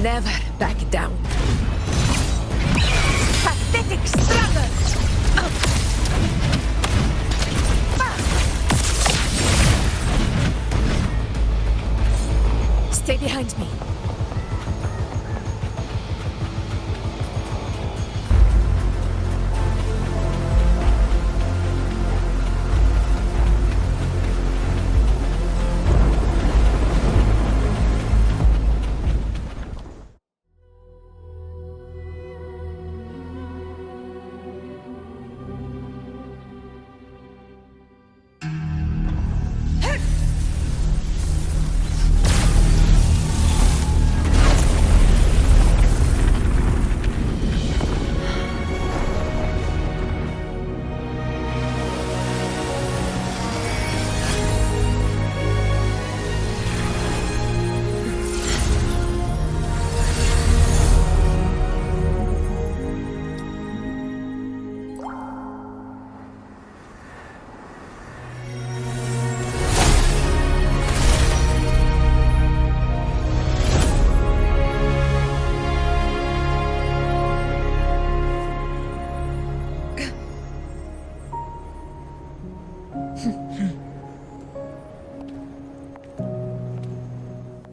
Never back down. Pathetic struggle! Stay behind me.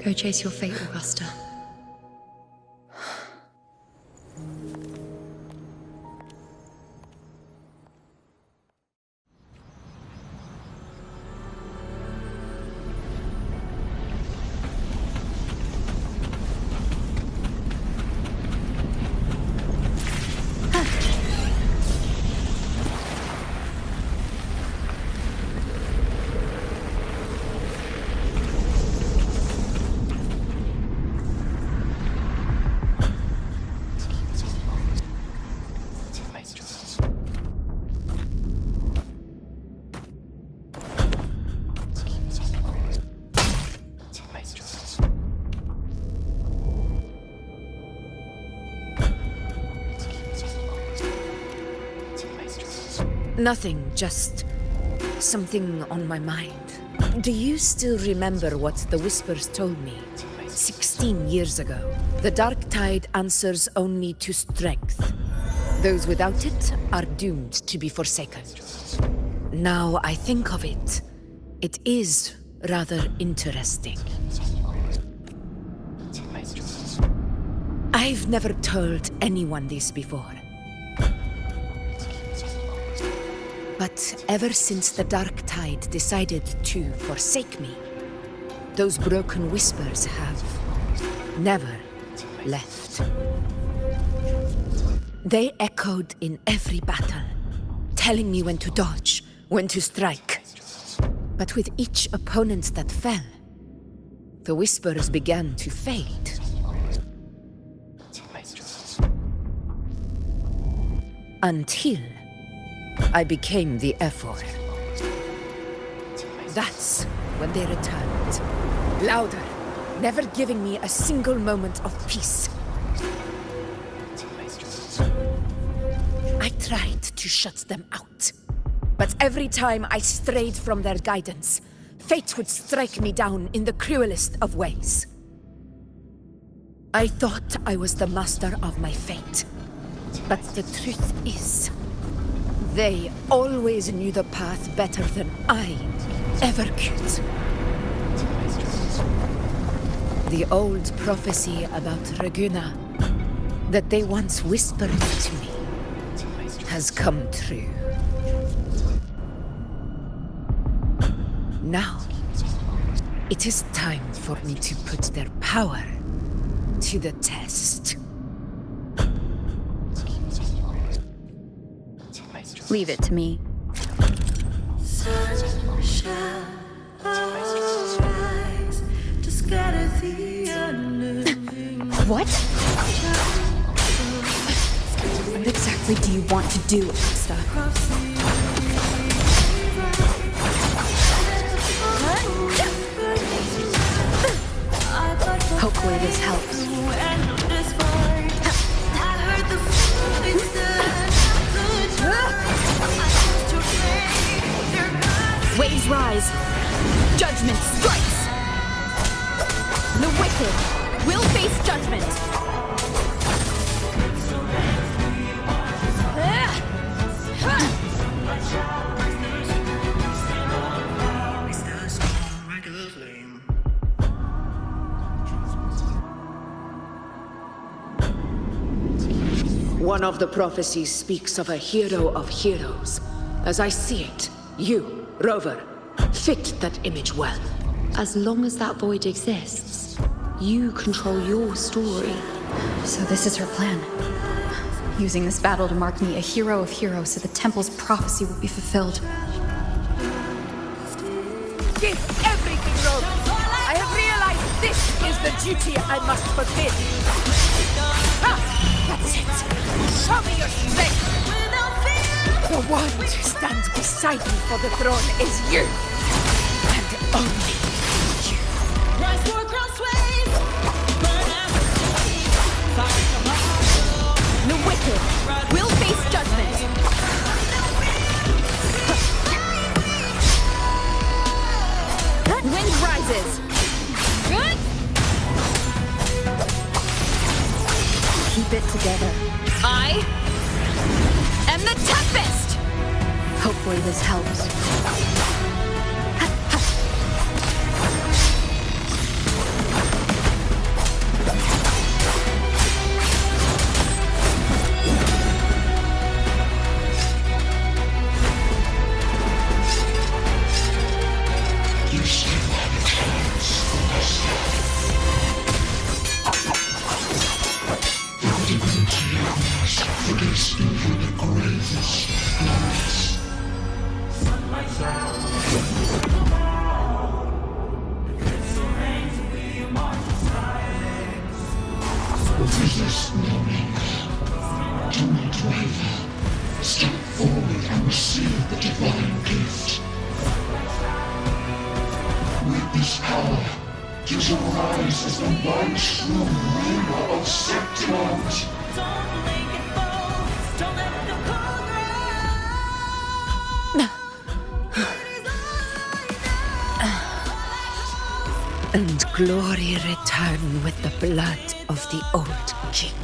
Go chase your fate, Augusta. Nothing, just something on my mind. Do you still remember what the Whispers told me 16 years ago? The dark tide answers only to strength. Those without it are doomed to be forsaken. Now I think of it, it is rather interesting. I've never told anyone this before. But ever since the dark tide decided to forsake me, those broken whispers have never left. They echoed in every battle, telling me when to dodge, when to strike. But with each opponent that fell, the whispers began to fade. Until I became the F4. That's when they returned. Louder, never giving me a single moment of peace. I tried to shut them out, but every time I strayed from their guidance, fate would strike me down in the cruelest of ways. I thought I was the master of my fate, but the truth is, they always knew the path better than I ever could. The old prophecy about Raguna, that they once whispered to me, has come true. Now, it is time for me to put their power to the test. Leave it to me. Sun shall arise to scatter the unliving. What? What exactly do you want to do, Augusta? Hopefully this helps. Waves rise. Judgment strikes. The wicked will face judgment. One of the prophecies speaks of a hero of heroes. As I see it, you, Rover, fit that image well. As long as that void exists, you control your story. So this is her plan. Using this battle to mark me a hero of heroes so the temple's prophecy will be fulfilled. Give everything, Rover. I have realized this is the duty I must fulfill. Ha! That's it. Show me your strength. The one who stands beside me for the throne is you. And only you. Rise for crossways. Burn as fire tomorrow. The wicked will face judgment. Wind rises. Good. Keep it together. I am the Tempest. Hopefully this helps. Resist no longer. Do not waver. Step forward and receive the divine gift. With this power, you shall rise as the one true ruler of Septimont. Don't make it fall. Don't let the cold And glory return with the blood of the old king.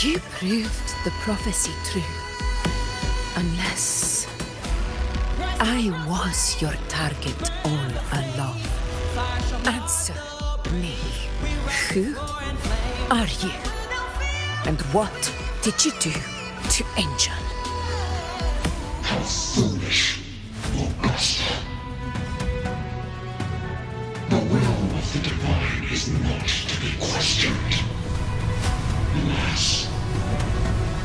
You proved the prophecy true. Unless I was your target all along. Answer me. Who are you? And what did you do to Angel? How foolish, Augusta. The will of the divine is not to be questioned. Alas,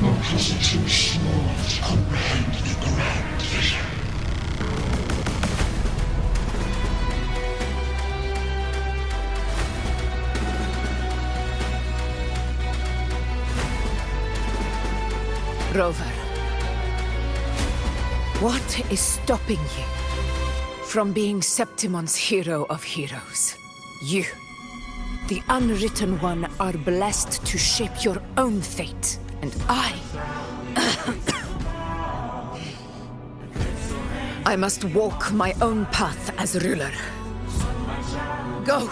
our puzzle too small to comprehend the grand vision. Rover, what is stopping you from being Septimon's hero of heroes? You, the unwritten one, are blessed to shape your own fate, and I must walk my own path as ruler. Go,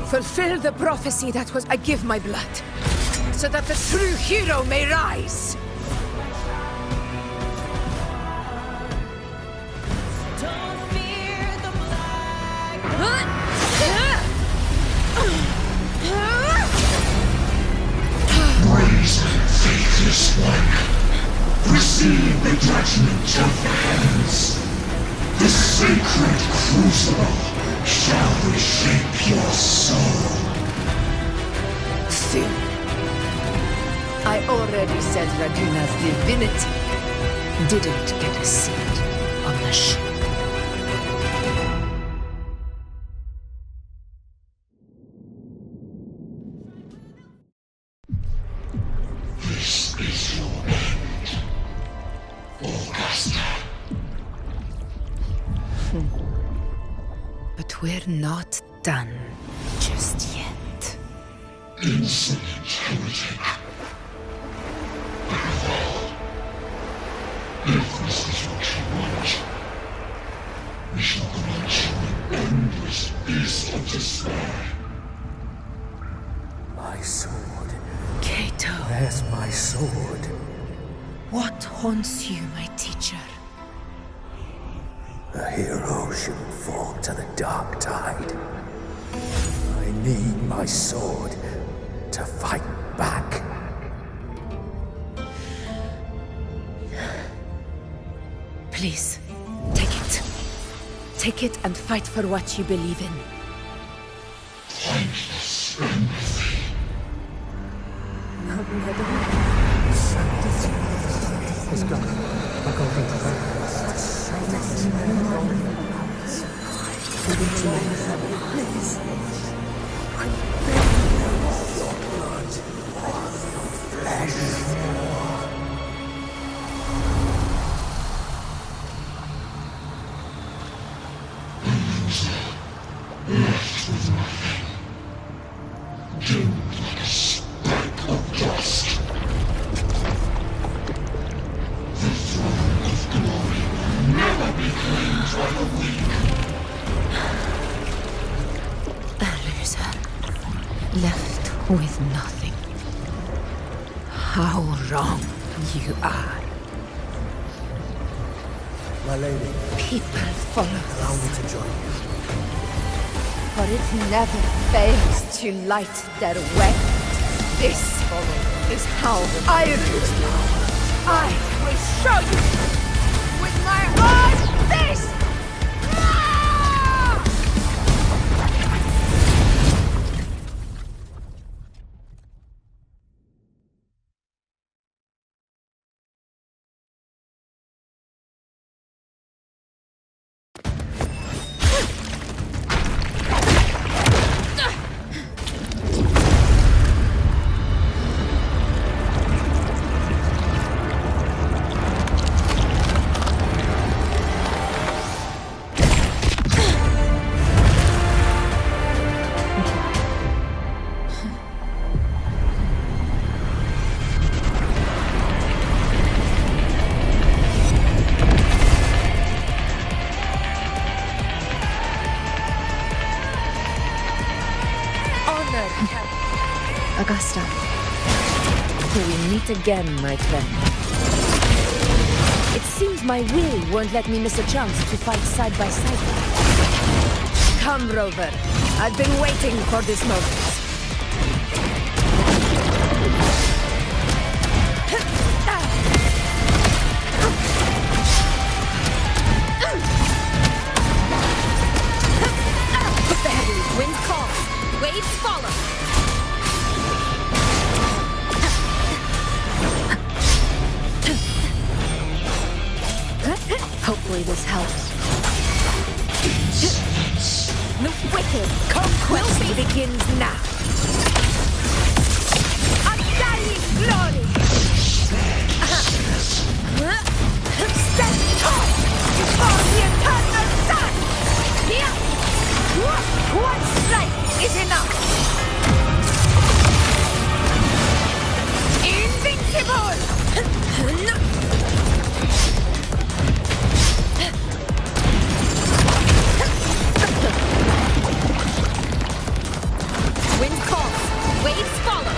fulfill the prophecy that was I give my blood, so that the true hero may rise. Don't fear the black. Brazen, faithless one, receive the judgment of the heavens. The sacred crucible shall reshape your soul. Soon. I already said Raguna's divinity didn't get a seat on the ship. This is your end, Augusta. But we're not done just yet. Insolent heretic. Very well. If this is what you want, we shall grant you an endless beast of despair. My sword. Cato, Where's my sword? what haunts you, my teacher? A hero shouldn't fall to the dark tide. I need my sword to fight back. Please, take it. Take it and fight for what you believe in. Pointless empathy. Left with nothing. Dimmed like a speck of dust. The throne of glory will never be claimed by the weak. A loser. Left with nothing. How wrong you are. My lady, People follow allow me to join you. for it never fails to light their way. This is how I lose power. I will show you with my own fist! Ah! Augusta. We meet again, my friend. It seems my will won't let me miss a chance to fight side by side. Come, Rover. I've been waiting for this moment. Put the heavy wind calls. Waves follow. Hopefully this helps. The wicked conquest begins now. Undying glory! Stand tall before the eternal sun! One strike is enough! Invincible! Wind calls, waves follow.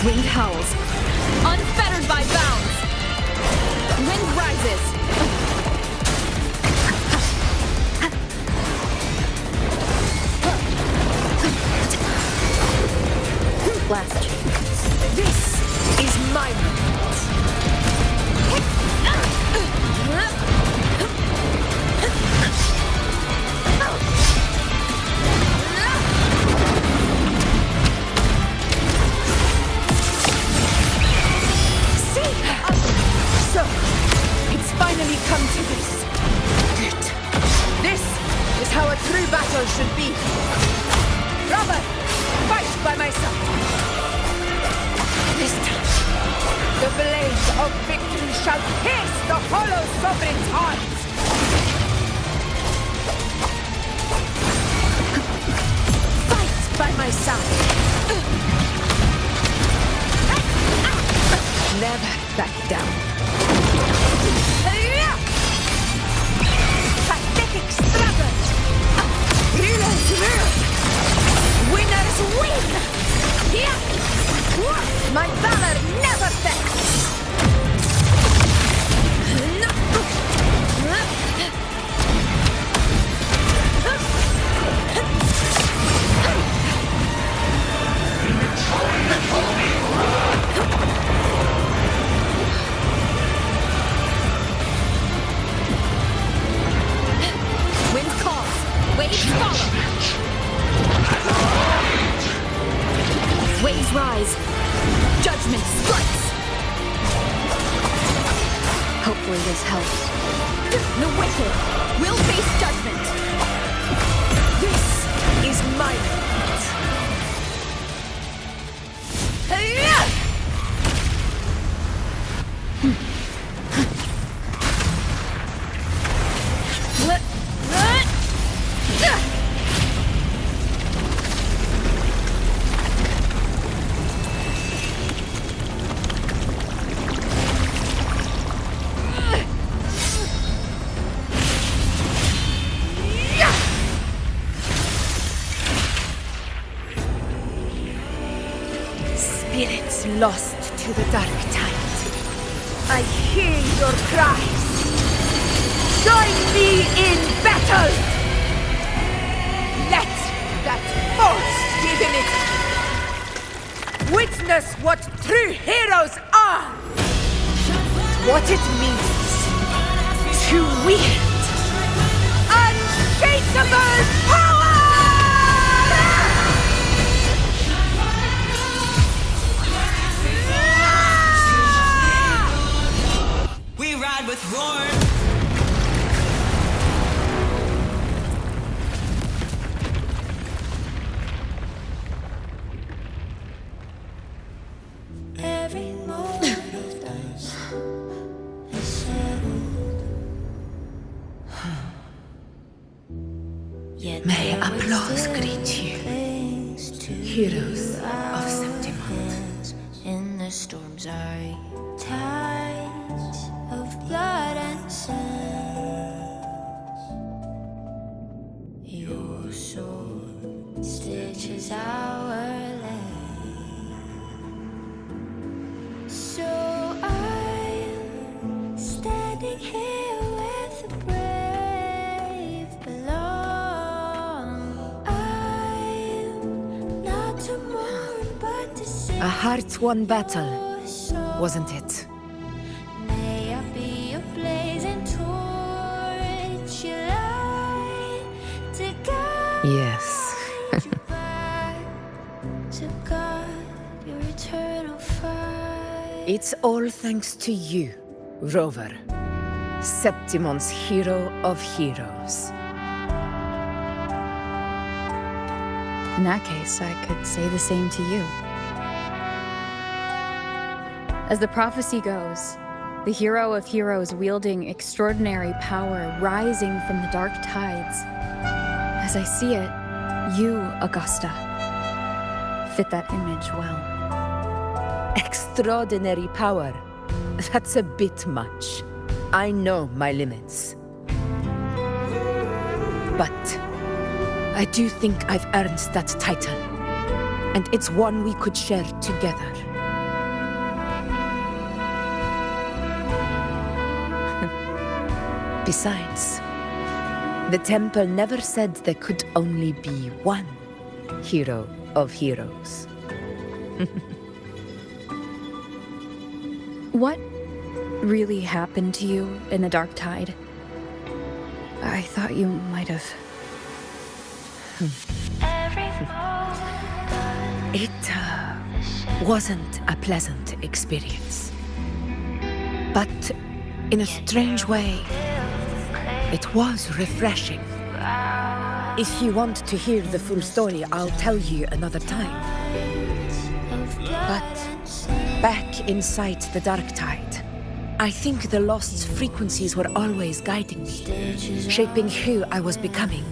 Wind howls, unfettered by bounds. Wind rises. Blast chains. This is my moment. So, it's finally come to this. Good. This is how a true battle should be. Robert, fight by my side. This time, the blade of victory shall pierce the hollow sovereign's heart. Fight by my side. Never back down. Pathetic struggle! Rulers rule! Winners win! My valor never fails! rise, judgment strikes! Hopefully this helps. The wicked will face judgment! This is my moment. Hey-ya! Spirits lost to the dark tide. I hear your cries. Join me in battle! Let that force divinity witness what true heroes are! What it means to wield unshakable power! We ride with roar. Every moment of dust is settled. Yet May there applause still greet you, clings to heroes of our Septimont. hands in the storm's eye. Tides of blood and sand. Your sword stitches our land. So I'm standing here with the brave belong. I'm not to mourn, but to sing. A heart-won battle, your song. wasn't it? May I be a blazing torch, you light to guide Yes. you back to God, your eternal fight. It's all thanks to you, Rover, Septimon's hero of heroes. In that case, I could say the same to you. As the prophecy goes, the hero of heroes wielding extraordinary power rising from the dark tides. As I see it, you, Augusta, fit that image well. Extraordinary power. That's a bit much. I know my limits. But I do think I've earned that title. And it's one we could share together. Besides, the temple never said there could only be one hero of heroes. What really happened to you in the dark tide? I thought you might have. It wasn't a pleasant experience. But in a strange way, it was refreshing. If you want to hear the full story, I'll tell you another time. But back inside the dark tide, I think the lost frequencies were always guiding me, shaping who I was becoming.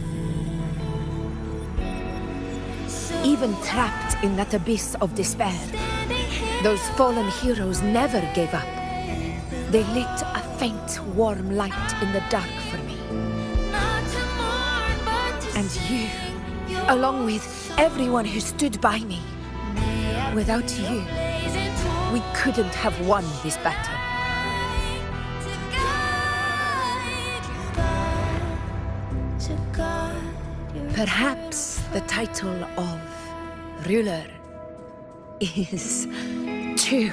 Even trapped in that abyss of despair, those fallen heroes never gave up. They lit a faint, warm light in the dark for me. And you, along with everyone who stood by me. Without you, we couldn't have won this battle. Perhaps the title of ruler is too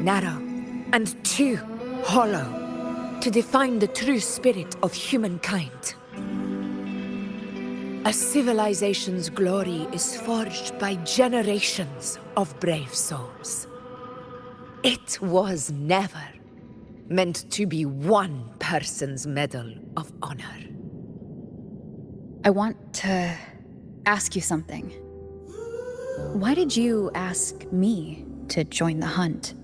narrow and too hollow to define the true spirit of humankind. A civilization's glory is forged by generations of brave souls. It was never meant to be one person's Medal of Honor. I want to ask you something. Why did you ask me to join the hunt?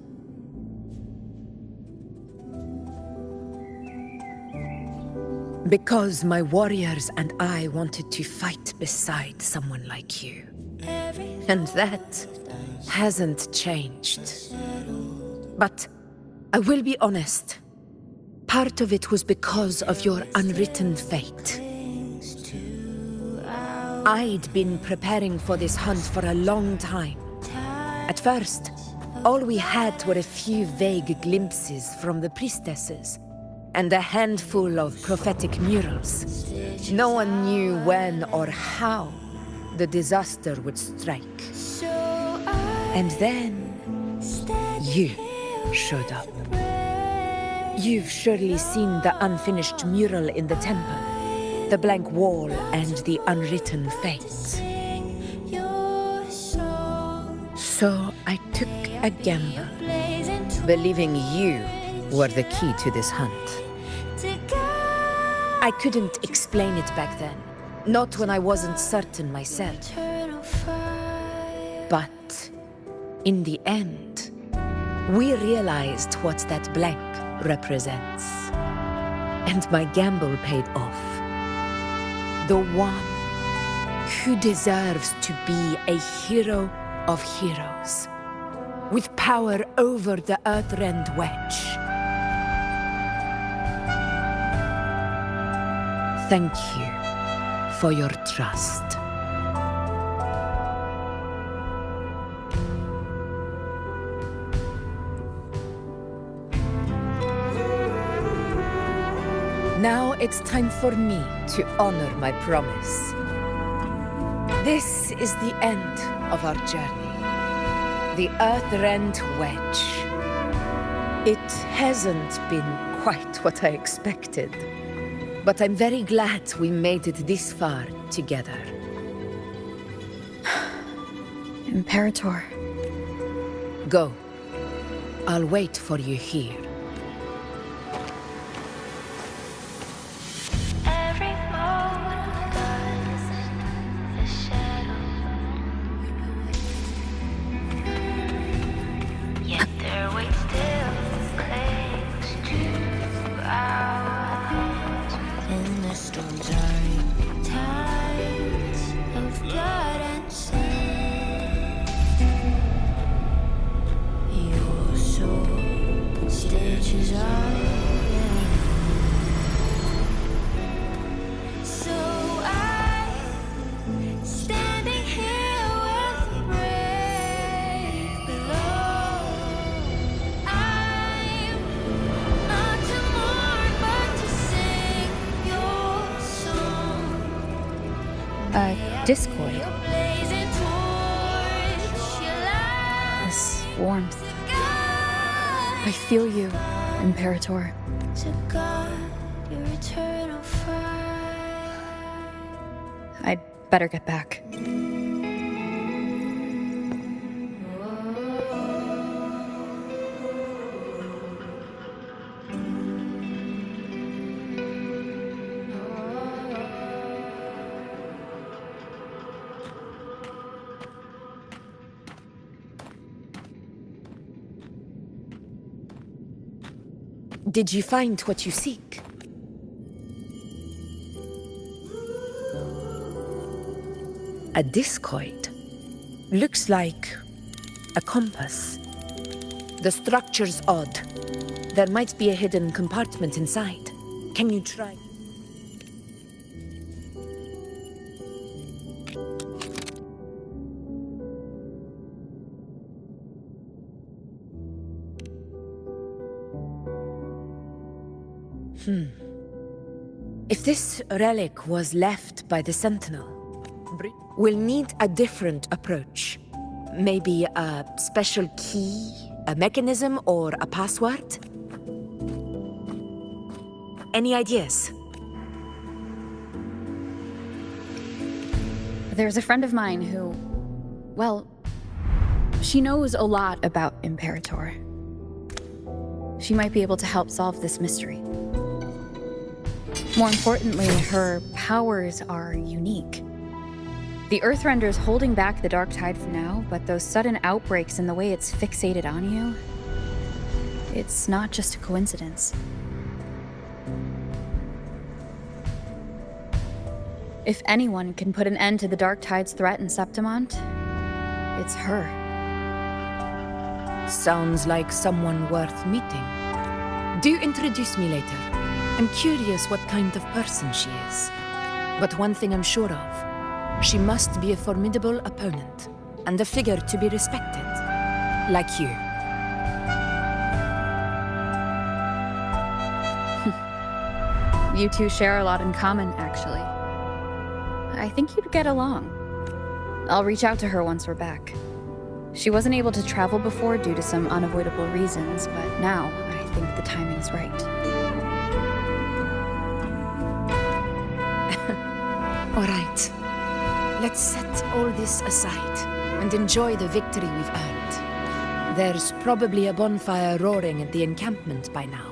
Because my warriors and I wanted to fight beside someone like you. And that hasn't changed. But I will be honest. Part of it was because of your unwritten fate. I'd been preparing for this hunt for a long time. At first, all we had were a few vague glimpses from the priestesses and a handful of prophetic murals. No one knew when or how the disaster would strike. And then you showed up. You've surely seen the unfinished mural in the temple, the blank wall and the unwritten fate. So I took a gamble, believing you were the key to this hunt. I couldn't explain it back then, not when I wasn't certain myself. But in the end, we realized what that blank represents. And my gamble paid off. The one who deserves to be a hero of heroes, with power over the Earthrend Wedge. Thank you for your trust. Now it's time for me to honor my promise. This is the end of our journey. The Earthrend Wedge. It hasn't been quite what I expected. But I'm very glad we made it this far together. Imperator. Go. I'll wait for you here. Every moment was a shadow. Yet their weight still clings to our hearts. In the storms are tides of blood and sin. Your soul stitches are. So I'm standing here with a brave below. I'm not to mourn, but to sing your song. Discord. Your blazing torch, your light This warmth. guide. I feel you, Imperator. To God, your eternal fire. I'd better get back. Did you find what you seek? A discoid. Looks like a compass. The structure's odd. There might be a hidden compartment inside. Can you try? If this relic was left by the Sentinel, we'll need a different approach. Maybe a special key, a mechanism, or a password? Any ideas? There's a friend of mine who, well, she knows a lot about Imperator. She might be able to help solve this mystery. More importantly, her powers are unique. The Earthrender's holding back the dark tide for now, but those sudden outbreaks and the way it's fixated on you, it's not just a coincidence. If anyone can put an end to the dark tide's threat in Septimont, it's her. Sounds like someone worth meeting. Do introduce me later. I'm curious what kind of person she is. But one thing I'm sure of, she must be a formidable opponent, and a figure to be respected. Like you. You two share a lot in common, actually. I think you'd get along. I'll reach out to her once we're back. She wasn't able to travel before due to some unavoidable reasons, but now I think the timing's right. All right. Let's set all this aside and enjoy the victory we've earned. There's probably a bonfire roaring at the encampment by now.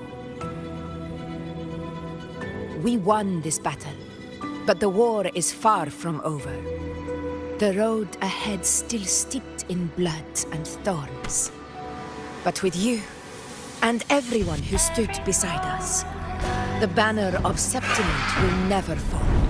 We won this battle, but the war is far from over. The road ahead still steeped in blood and thorns. But with you, and everyone who stood beside us, the banner of Septimont will never fall.